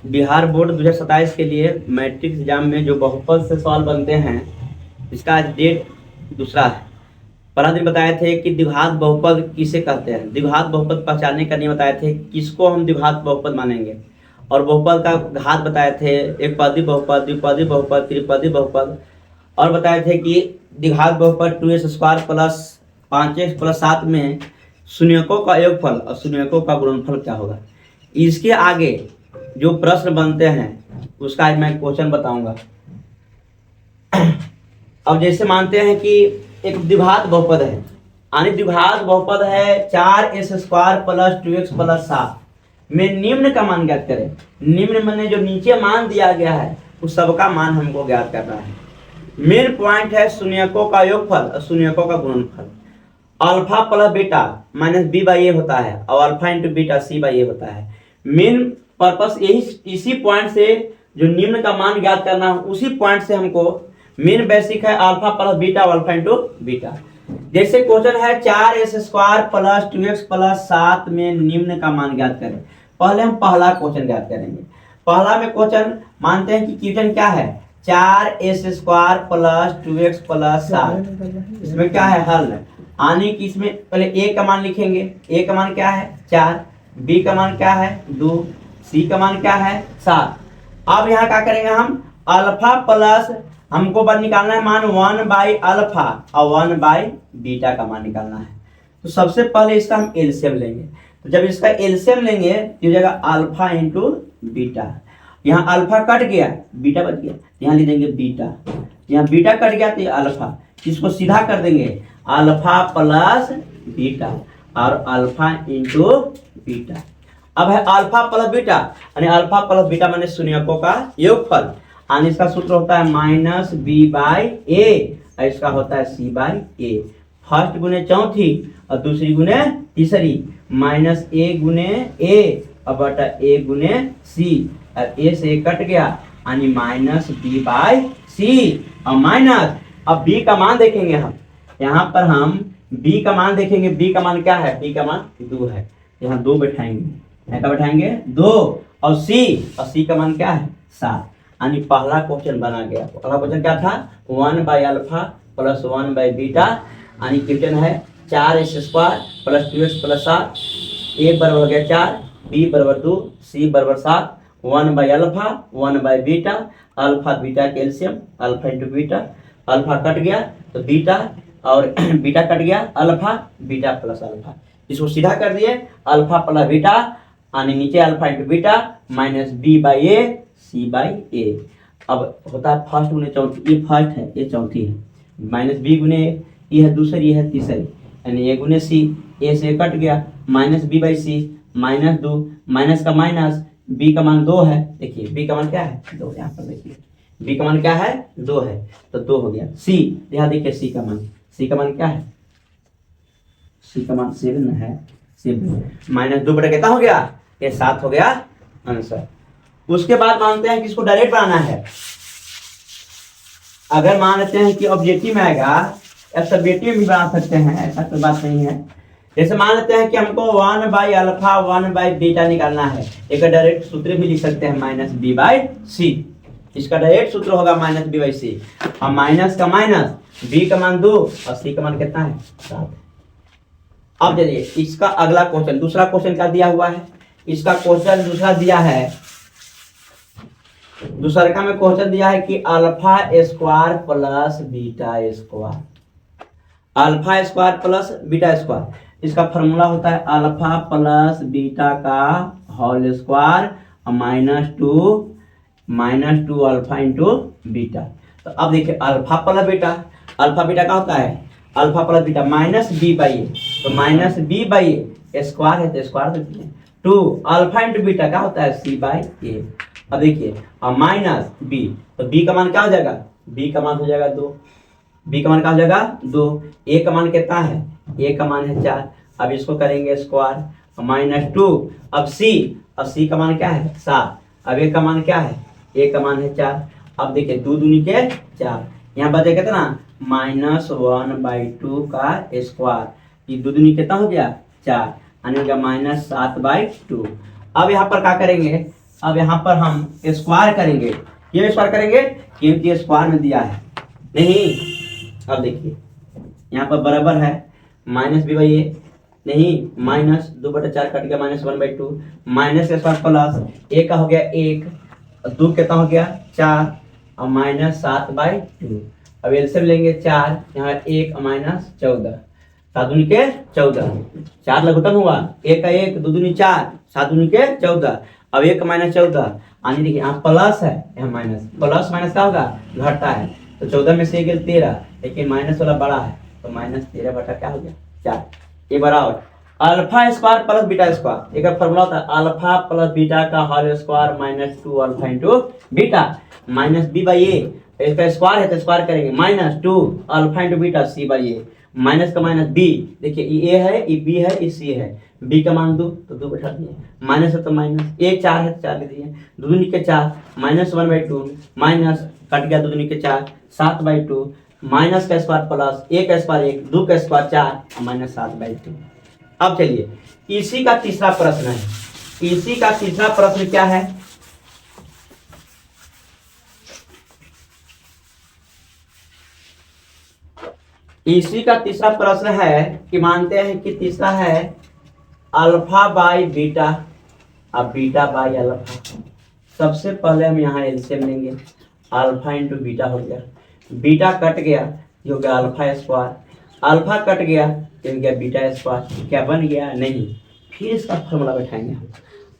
Bihar board 2027 के लिए matric exam में जो बहुपद से सवाल बनते हैं, इसका आज डेट दूसरा है। पहला दिन बताए थे कि द्विघात बहुपद किसे कहते हैं, द्विघात बहुपद पहचानने का नियम बताए थे, किसको हम द्विघात बहुपद मानेंगे, और बहुपद का घात बताए थे, एक पदी बहुपद, द्विपदी बहुपद, त्रिपदी बहुपद, और बताए थे कि द्विघात बहुपद 2x² प्लस 5x प्लस 7 में शून्यकों का योगफल और शून्यकों का गुणनफल क्या होगा। इसके आगे जो प्रश्न बनते हैं उसका आज मैं क्वेश्चन बताऊंगा। अब जैसे मानते हैं कि एक द्विघात बहुपद है, यानी द्विघात बहुपद है 4x² प्लस 2x प्लस 7 में निम्न का मान ज्ञात करें। निम्न मैंने जो नीचे मान दिया गया है उस सबका मान हमको ज्ञात करना है। मेन पॉइंट है शून्यकों का योगफल और शून्यकों का गुणनफल। Alpha plus beta minus B by A होता है और alpha into beta C by A होता है। मेन पर्पस यही, इसी पॉइंट से जो निम्न का मान ज्ञात करना, उसी पॉइंट से हमको मेन बेसिक है अल्फा प्लस बीटा और अल्फा इंटू बीटा। जैसे क्वेश्चन है 4x² प्लस 2x प्लस 7 में निम्न का मान ज्ञात करें। पहले हम पहला क्वेश्चन ज्ञात करेंगे। पहला में क्वेश्चन मानते हैं कि क्वेश्चन क्या है, 4x² प्लस 2x प्लस 7। इसमें क्या है, हल है। आने की इसमें पहले a का मान लिखेंगे। a का मान क्या है 4, b का मान क्या है 2, c का मान क्या है 7। अब यहाँ क्या करेंगे हम, अल्फा प्लस हमको बस निकालना है मान 1 बाई अल्फा और 1 बाई बीटा का मान निकालना है। तो सबसे पहले इसका हम एलसीएम लेंगे। तो जब इसका एलसीएम लेंगे तो हो जाएगा अल्फा इंटू बीटा। यहाँ अल्फा कट गया, बीटा बच गया, यहाँ ले देंगे बीटा। यहाँ बीटा कट गया तो अल्फा, इसको सीधा कर देंगे अल्फा प्लस बीटा और अल्फा इंटू बीटा। अब है अल्फा प्लस बीटा, यानी अल्फा प्लस बीटा माने शून्यकों का योगफल। यानी इसका सूत्र होता है माइनस बी बाई ए और इसका होता है सी बाई ए। फर्स्ट गुने चौथी और दूसरी गुने तीसरी, माइनस ए गुने ए और बटा ए गुने सी, और ए से कट गया यानी माइनस बी बाई सी और माइनस। अब बी का मान देखेंगे हम, यहाँ पर हम b का मान देखेंगे। b का मान क्या है, b का मान 2 है, यहाँ 2 बैठाएंगे, यहाँ का बैठाएंगे 2, और c का मान क्या है 7। यानी पहला क्वेश्चन बना गया। पहला क्वेश्चन क्या था, 1 by alpha plus 1 by beta. यानी क्वेश्चन है 4x² plus 2x plus 7, a बराबर हो गया 4, b बराबर 2, c बराबर 7, 1 by alpha 1 by beta, alpha beta calcium alpha into beta, alpha cut गया तो बीटा और बीटा कट गया, अल्फा बीटा प्लस अल्फा। इसको सीधा कर दिए अल्फा प्लस बीटा, यानी नीचे alpha into beta minus B by A C by A. अब होता है फर्स्ट गुने चौथी, ये फर्स्ट है ये चौथी है, माइनस बी गुने ये है दूसरी, ये है तीसरी, यानी ए गुने सी, ए से कट गया minus B by C, minus 2, minus का माइनस, बी का मान 2 है। देखिए बी का मान क्या है 2, यहाँ पर देखिए बी का मान क्या है 2 है, तो 2 हो गया। सी, यहाँ देखिए सी का मान क्या है, सी का मान 7 है, 7 माइनस 2 बटा कितना हो गया, ये 7 हो गया आंसर। उसके बाद मानते हैं कि इसको डायरेक्ट बनाना है। अगर मान लेते हैं कि ऑब्जेक्टिव में आएगा या सब्जेक्टिव भी बना सकते हैं, ऐसा कोई बात नहीं है। जैसे मान लेते हैं कि हमको 1 बाई अल्फा 1 बाई बीटा निकालना है, एक डायरेक्ट सूत्र भी लिख सकते हैं माइनस बी बाई सी। इसका डायरेक्ट सूत्र होगा माइनस बी बाई सी, और माइनस का माइनस, बी का मान 2 और सी का मान कितना है 7। अब चलिए इसका अगला क्वेश्चन, दूसरा क्वेश्चन क्या दिया हुआ है, इसका क्वेश्चन दूसरा दिया है, दूसरा में क्वेश्चन दिया है कि alpha square plus beta square, alpha square plus beta square. इसका फॉर्मूला होता है अल्फा प्लस बीटा का होल स्क्वायर और minus two alpha into beta. तो अब देखिए alpha plus beta, alpha beta का होता है alpha plus beta minus B by A, तो minus B by A square है तो स्क्वायर देखिए 2 अल्फा इंटू बीटा का होता है सी बाई ए। अब देखिए और माइनस बी, तो बी का मान क्या हो जाएगा, बी का मान हो जाएगा 2, बी का मान क्या हो जाएगा 2, ए का मान कितना है, ए का मान है 4। अब इसको करेंगे स्क्वायर और माइनस 2, अब सी, और सी का मान क्या है 7, अब ए का मान क्या है, ए का मान है 4। अब देखिए 2 दूनी के 4, यहाँ बचे कितना -1/2 का स्क्वायर, ये 2 दूनी कितना हो गया 4, यानी हो गया -7/2। अब यहाँ पर क्या करेंगे अब यहाँ पर हम स्क्वायर करेंगे, क्यों स्क्वायर करेंगे, क्योंकि स्क्वायर में दिया है नहीं। अब देखिए यहाँ पर बराबर है माइनस बी बाई ए, नहीं माइनस 2/4 कट गया -1/2, माइनस का स्क्वायर प्लस ए का हो गया 1, 2 कितना हो गया 4 और -7/2। अब एलसीएम लेंगे 4, यहाँ 1 और -14, 7 दूनी के 14, 4 लघुत्तम हुआ, 1 का 1, 2 दूनी 4, 7 दूनी के 14। अब 1 -14 आनी देखिए यहाँ प्लस है, यहाँ माइनस, प्लस माइनस क्या होगा घटा है, तो 14 में से 1 13, लेकिन माइनस वाला बड़ा है तो -13 बटा क्या हो गया 4। ये बराबर alpha square plus beta square, एक फॉर्मूला होता है अल्फा प्लस बीटा का whole square -2 alpha into beta, minus B by A, इसका स्क्वायर है तो स्क्वायर करेंगे -2 alpha into beta C by A, minus का माइनस बी, देखिए ये ए है, ये बी है, ये सी है, बी का मान 2 तो 2 बैठा दिए, माइनस है तो माइनस, 1 4 है तो 4 लिख दिए, 2 दूनी के 4 -1/2 माइनस कट गया 2 दूनी के 4 7/2, माइनस का स्क्वायर प्लस 1 का स्क्वायर 1, 2 का स्क्वायर 4 -7/2। अब चलिए इसी का तीसरा प्रश्न है, इसी का तीसरा प्रश्न क्या है, इसी का तीसरा प्रश्न है कि मानते हैं कि तीसरा है अल्फा बाई बीटा अब बीटा बाई अल्फा। सबसे पहले हम यहाँ एलसीएम लेंगे, अल्फा इंटू बीटा हो गया, बीटा कट गया ये हो गया अल्फा स्क्वायर, अल्फा कट गया ये हो गया बीटा स्क्वायर, क्या बन गया नहीं। फिर इसका फॉर्मूला बैठाएंगे हम,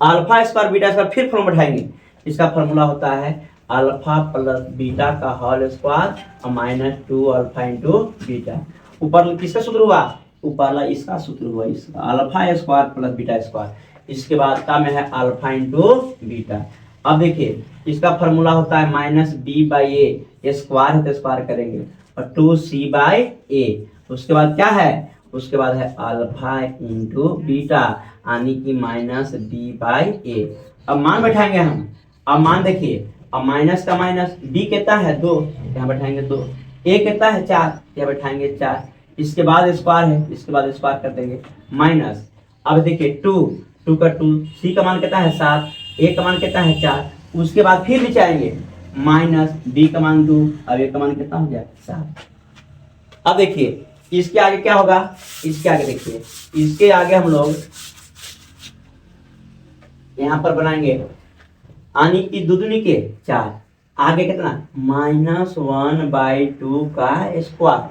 अल्फा स्क्वायर बीटा स्क्वायर, फिर फॉर्मूला बैठाएंगे, इसका फॉर्मूला होता है अल्फा प्लस बीटा का होल स्क्वायर और -2 अल्फा इंटू बीटा। ऊपर किसका सूत्र हुआ, ऊपरला इसका सूत्र हुआ, इसका alpha square plus beta square, इसके बाद का में है अल्फा इंटू बीटा। अब देखिए इसका फॉर्मूला होता है -b/a, स्क्वायर है तो स्क्वायर करेंगे और 2c/a, उसके बाद क्या है, उसके बाद है अल्फा इंटू बीटा यानी कि -b/a। अब मान बैठाएंगे हम, अब मान देखिए, अब माइनस का माइनस, b कितना है 2, यहाँ बैठाएंगे 2, a कितना है 4, यहाँ बैठाएंगे 4, इसके बाद स्क्वायर है, इसके बाद स्क्वायर कर देंगे माइनस। अब देखिए 2 का 2, c का मान कितना है 7, a का मान कितना है 4, उसके बाद फिर नीचे आएंगे माइनस, b का मान 2 अब a का मान कितना हो गया 7। अब देखिए इसके आगे क्या होगा, इसके आगे देखिए, इसके आगे हम लोग यहाँ पर बनाएंगे यानी कि 2 दूनी के 4, आगे कितना -1/2 का square,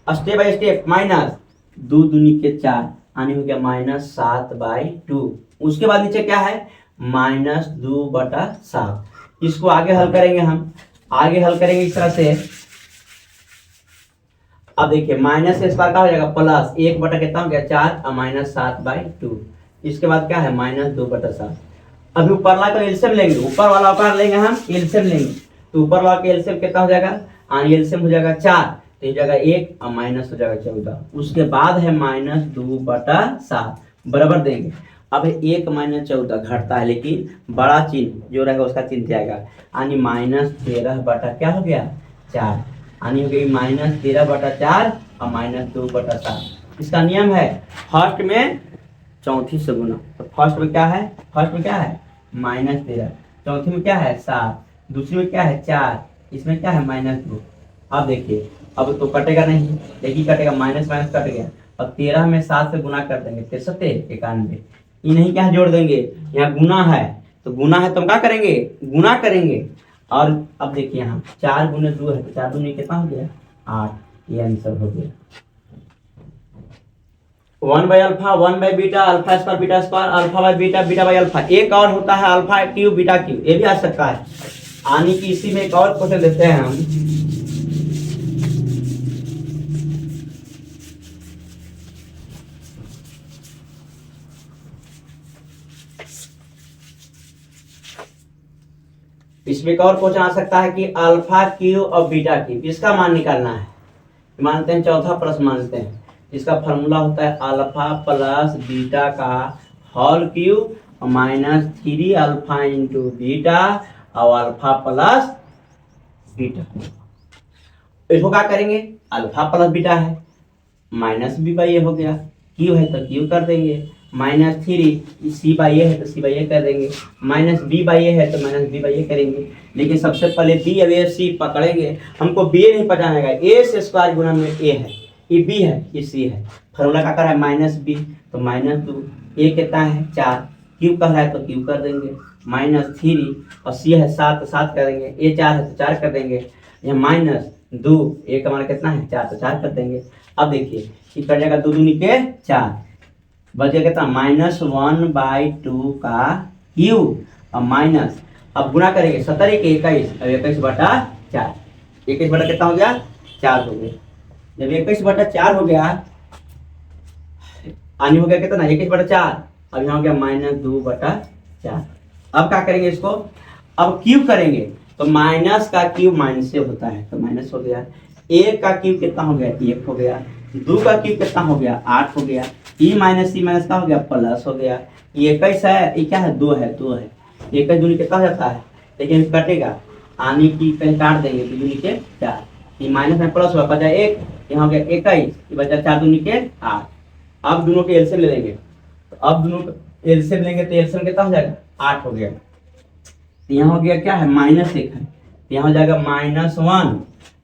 step by step minus 2 दूनी के 4 यानी हो गया -7/2, उसके बाद नीचे क्या है -2/7। इसको आगे हल करेंगे हम, आगे हल करेंगे इस तरह से। अब देखिए माइनस के स्क्वायर का हो जाएगा प्लस 1 बटा कितना हो गया 4 और -7/2, इसके बाद क्या है -2/7। अभी ऊपरला का एलसीएम लेंगे, ऊपर वाला का लेंगे हम एलसीएम लेंगे, तो ऊपर वाला का एलसीएम कितना हो जाएगा, एलसीएम हो जाएगा 4 तो ये जगह 1 और माइनस हो जाएगा 14, उसके बाद है -2/7 बराबर देंगे। अब 1 - 14 घटता है लेकिन बड़ा चिन्ह जो रहेगा उसका चिन्ह जाएगा, यानी -13 बटा क्या हो गया 4, यानी हो गई -13/4 और -2/7। इसका नियम है फर्स्ट में चौथी से गुना, तो फर्स्ट में क्या है, फर्स्ट में क्या है -13, चौथी में क्या है 7, दूसरी में क्या है 4, इसमें क्या है -2। अब देखिए अब तो कटेगा नहीं, लेकिन कटेगा माइनस माइनस कट गया, अब 13 में 7 से गुना कर देंगे 63 91, ये नहीं क्या जोड़ देंगे, यहाँ गुना है तो गुना है तो हम क्या करेंगे गुना करेंगे। और अब देखिए यहाँ 4 गुने 2 है तो 4 दूनी कितना हो गया 8, ये आंसर हो गया 1/अल्फा 1/बीटा alpha square beta square alpha by beta beta by alpha. एक और होता है अल्फा क्यूब बीटा क्यूब, ये भी आ सकता है, यानी कि इसी में एक और क्वेश्चन लेते हैं हम। इसमें एक और क्वेश्चन आ सकता है कि अल्फा क्यूब और बीटा क्यूब, इसका मान निकालना है, मानते हैं चौथा प्रश्न मानते हैं, इसका फॉर्मूला होता है अल्फा प्लस बीटा का होल क्यूब और -3 अल्फा इंटू बीटा और अल्फा प्लस बीटा। इसको क्या करेंगे, अल्फा प्लस बीटा है माइनस b/a हो गया, क्यू है तो क्यू कर देंगे, -3 सी बाई ए है तो सी बाई ए कर देंगे, माइनस बी बाई ए है तो माइनस बी बाई ए करेंगे। लेकिन सबसे पहले बी अवेयर सी पकड़ेंगे, हमको बी नहीं पटाना है, ए से स्क्वायर गुना में ए है, ये बी है ये सी है, फॉर्मूला का कर रहा है माइनस बी तो -2, ए कितना है 4, क्यूब कह रहा है तो क्यूब कर देंगे, -3 और सी है 7 तो 7 कर देंगे, ए 4 है तो 4 कर देंगे, यहाँ -2 ए का मान कितना है 4 तो 4 कर देंगे। अब देखिए ये कर जाएगा 2 दूनी के 4, बच गया कितना -1/2 का क्यूब और माइनस, अब गुना करेंगे 17 के 21, अब 21/4, 21 बटा कितना हो गया 4 हो गया। जब 21/4 हो गया, आनी हो गया कितना 21/4, अब यहाँ हो गया -2/4। अब क्या करेंगे इसको, अब क्यूब करेंगे तो माइनस का क्यूब माइनस से होता है तो माइनस हो गया, एक का क्यूब कितना हो गया 1 हो गया, 2 का क्यूब कितना हो गया 8 हो गया, ई माइनस सी माइनस का हो गया प्लस हो गया, ये 21 है ये क्या है 2 है 2 है, 21 दूनी कितना हो जाता है, लेकिन कटेगा आने की पहले काट देंगे 2 दूनी के 4, ये माइनस में प्लस हुआ बचा 1, यहाँ हो गया 21, ये बचा 4 दूनी के 8। अब दोनों के एलसीएम ले लेंगे, तो अब दोनों का एलसीएम लेंगे तो एलसीएम कितना हो जाएगा 8 हो गया, तो यहाँ हो गया क्या है -1 है, तो यहाँ हो जाएगा -1,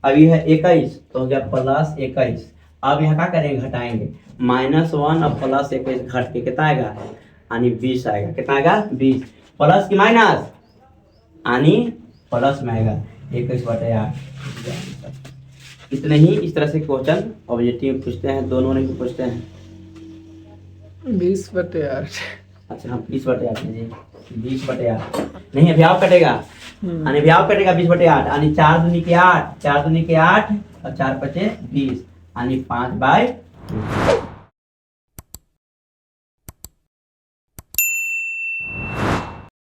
अब ये है 21 तो हो गया +21। अब यहाँ क्या करेंगे घटाएंगे, -1 और +21 घट के कितना आएगा यानी 20 आएगा, कितना आएगा 20, प्लस की माइनस यानी प्लस में आएगा 21/8। इतने ही इस तरह से क्वेश्चन ऑब्जेक्टिव पूछते हैं, दोनों ने भी पूछते हैं 20/8। अच्छा हम 20/8 जी 20/8 नहीं अभियाव कटेगा, यानी अभियाव कटेगा 20/8 यानी 4 दूनी के 8 4 दूनी के 8 और 4 × 5 = 20 यानी 5/20।